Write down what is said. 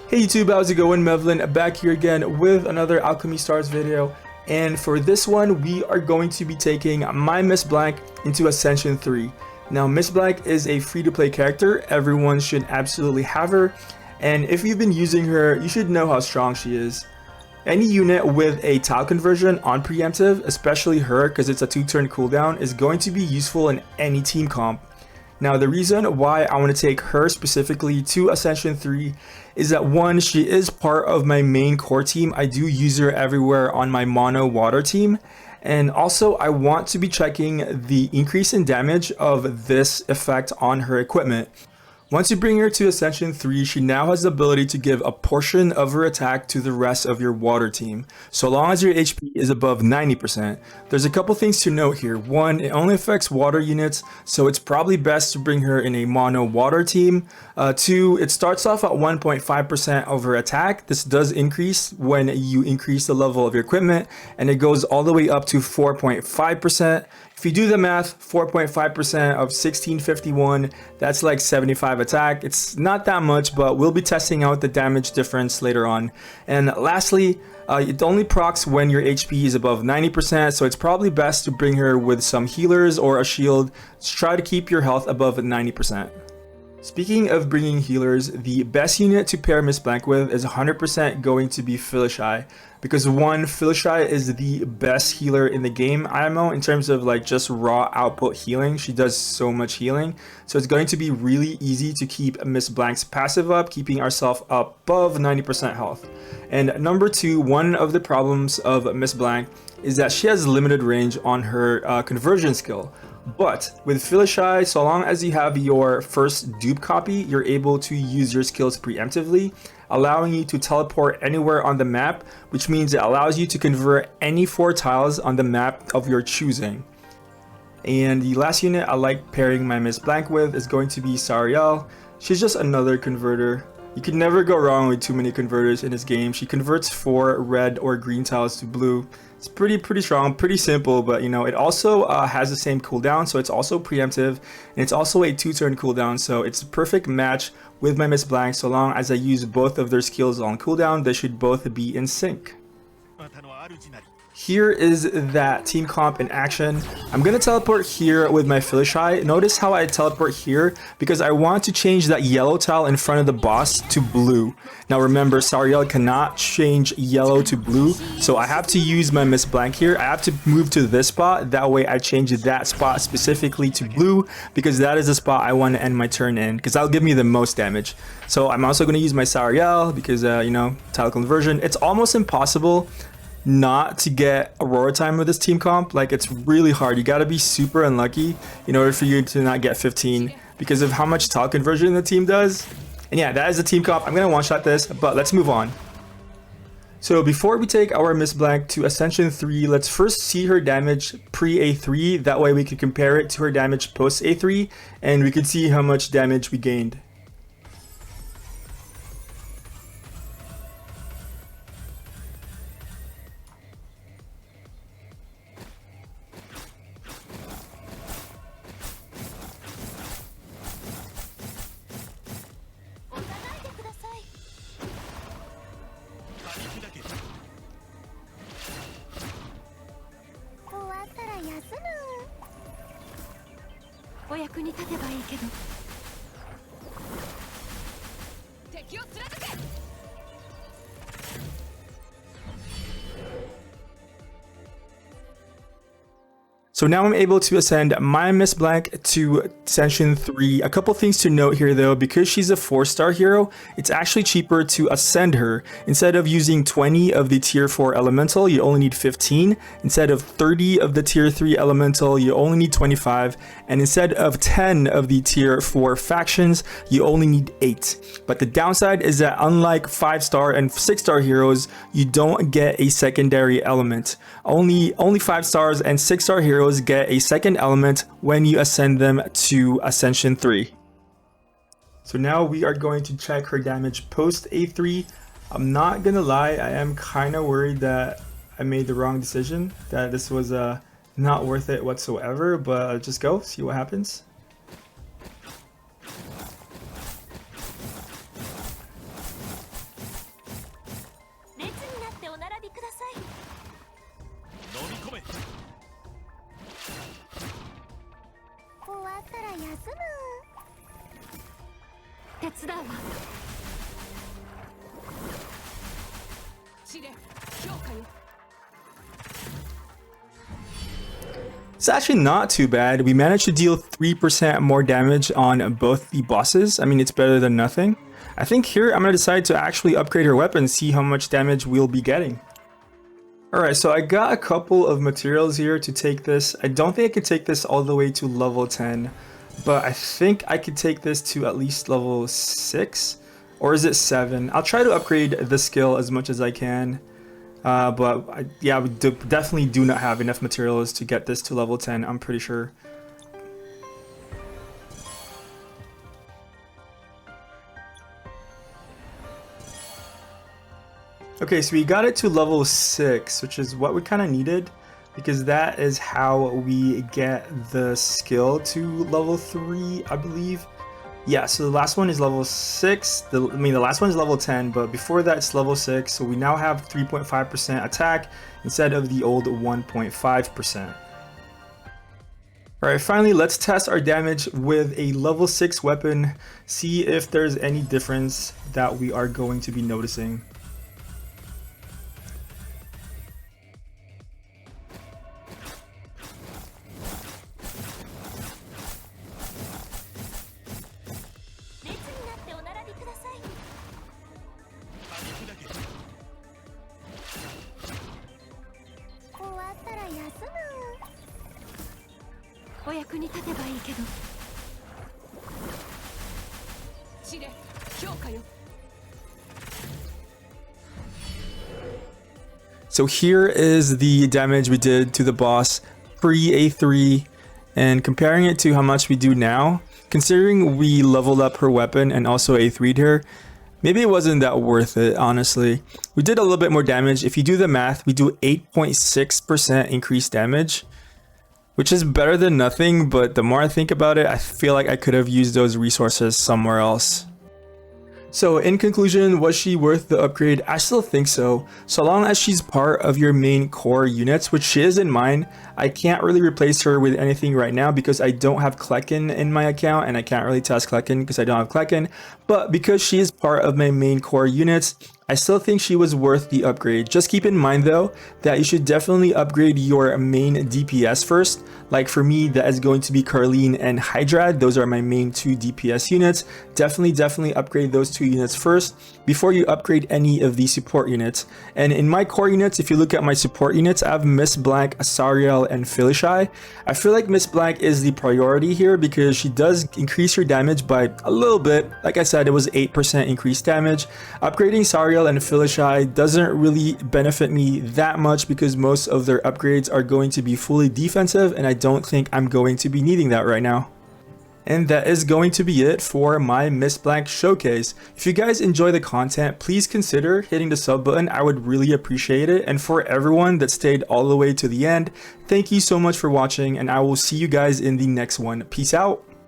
Hey YouTube, how's it going? Mevlin back here again with another Alchemy Stars video, and for this one we are going to be taking my Miss Blanc into Ascension 3. Now Miss Blanc is a free-to-play character. Everyone should absolutely have her, and if you've been using her you should know how strong she is. Any unit with a tile conversion on preemptive, especially her because it's a 2-turn cooldown, is going to be useful in any team comp. Now the reason why I want to take her specifically to Ascension 3 is that, one, she is part of my main core team. I do use her everywhere on my mono water team, and also I want to be checking the increase in damage of this effect on her equipment. Once you bring her to Ascension 3, she now has the ability to give a portion of her attack to the rest of your water team, so long as your HP is above 90%. There's a couple things to note here. One, it only affects water units, so it's probably best to bring her in a mono water team. Two, it starts off at 1.5% of her attack. This does increase when you increase the level of your equipment, and it goes all the way up to 4.5%. If you do the math, 4.5% of 1651, that's like 75 attack. It's not that much, but we'll be testing out the damage difference later on. And lastly, it only procs when your HP is above 90%, so it's probably best to bring her with some healers or a shield to try to keep your health above 90%. Speaking of bringing healers, the best unit to pair Miss Blanc with is 100% going to be Phyllishy, because one, Phyllishy is the best healer in the game IMO in terms of like just raw output healing. She does so much healing, so it's going to be really easy to keep Miss Blanc's passive up, keeping ourselves above 90% health. And number two, one of the problems of Miss Blanc is that she has limited range on her conversion skill. But with Phyllishy, so long as you have your first dupe copy, you're able to use your skills preemptively, allowing you to teleport anywhere on the map, which means it allows you to convert any 4 tiles on the map of your choosing. And the last unit I like pairing my Miss Blanc with is going to be Sariel. She's just another converter. You can never go wrong with too many converters in this game. She converts 4 red or green tiles to blue. It's pretty strong, pretty simple, but you know, it also has the same cooldown, so it's also preemptive, and it's also a 2-turn cooldown, so it's a perfect match with my Miss Blanc. So long as I use both of their skills on cooldown, they should both be in sync. Here is that team comp in action. I'm gonna teleport here with my Phyllishy. Notice how I teleport here because I want to change that yellow tile in front of the boss to blue. Now remember, Sariel cannot change yellow to blue, so I have to use my Miss Blanc here. I have to move to this spot, that way I change that spot specifically to blue because that is the spot I want to end my turn in, because that'll give me the most damage. So I'm also going to use my Sariel because you know, tile conversion. It's almost impossible not to get Aurora time with this team comp. Like, it's really hard. You got to be super unlucky in order for you to not get 15 because of how much tile conversion the team does. And yeah, that is the team comp. I'm gonna one-shot this, but let's move on. So before we take our Miss Blanc to Ascension 3, let's first see her damage pre-A3. That way we can compare it to her damage post-A3, and we can see how much damage we gained. So now I'm able to ascend my Miss Blanc to Ascension 3. A couple things to note here though, because she's a 4-star hero, it's actually cheaper to ascend her. Instead of using 20 of the tier 4 elemental, you only need 15. Instead of 30 of the tier 3 elemental, you only need 25. And instead of 10 of the tier 4 factions, you only need 8. But the downside is that unlike 5-star and 6-star heroes, you don't get a secondary element. Only 5 stars and 6-star heroes get a second element when you ascend them to Ascension 3. So now we are going to check her damage post A3. I'm not gonna lie, I am kind of worried that I made the wrong decision, that this was not worth it whatsoever, but just go see what happens. It's actually not too bad. We managed to deal 3% more damage on both the bosses. I mean, it's better than nothing. I think here I'm going to decide to actually upgrade her weapon, see how much damage we'll be getting. Alright, so I got a couple of materials here to take this. I don't think I could take this all the way to level 10, but I think I could take this to at least level 6, or is it 7? I'll try to upgrade the skill as much as I can. Yeah, we definitely do not have enough materials to get this to level 10, I'm pretty sure. Okay, so we got it to level 6, which is what we kind of needed, because that is how we get the skill to level 3, I believe. Yeah, so the last one is level 6. The last one is level 10, but before that it's level 6. So we now have 3.5% attack instead of the old 1.5%. Alright, finally let's test our damage with a level 6 weapon, see if there's any difference that we are going to be noticing. So here is the damage we did to the boss pre A3, and comparing it to how much we do now, considering we leveled up her weapon and also A3'd her, maybe it wasn't that worth it, honestly. We did a little bit more damage. If you do the math, we do 8.6% increased damage, which is better than nothing, but the more I think about it, I feel like I could have used those resources somewhere else. So in conclusion, was she worth the upgrade? I still think so. So long as she's part of your main core units, which she is in mine. I can't really replace her with anything right now because I don't have Klecken in my account, and I can't really test Klecken because I don't have Klecken. But because she is part of my main core units, I still think she was worth the upgrade. Just keep in mind though, that you should definitely upgrade your main DPS first. Like for me, that is going to be Carleen and Hydrad. Those are my main 2 DPS units. Definitely upgrade those 2 units first before you upgrade any of the support units. And in my core units, if you look at my support units, I have Miss Blanc, Asariel, and Felicia. I feel like Miss Blanc is the priority here because she does increase your damage by a little bit. Like I said, it was 8% increased damage. Upgrading Asariel and Felicia doesn't really benefit me that much because most of their upgrades are going to be fully defensive, and I don't think I'm going to be needing that right now. And that is going to be it for my Miss Blanc showcase. If you guys enjoy the content, please consider hitting the sub button. I would really appreciate it. And for everyone that stayed all the way to the end, thank you so much for watching, and I will see you guys in the next one. Peace out.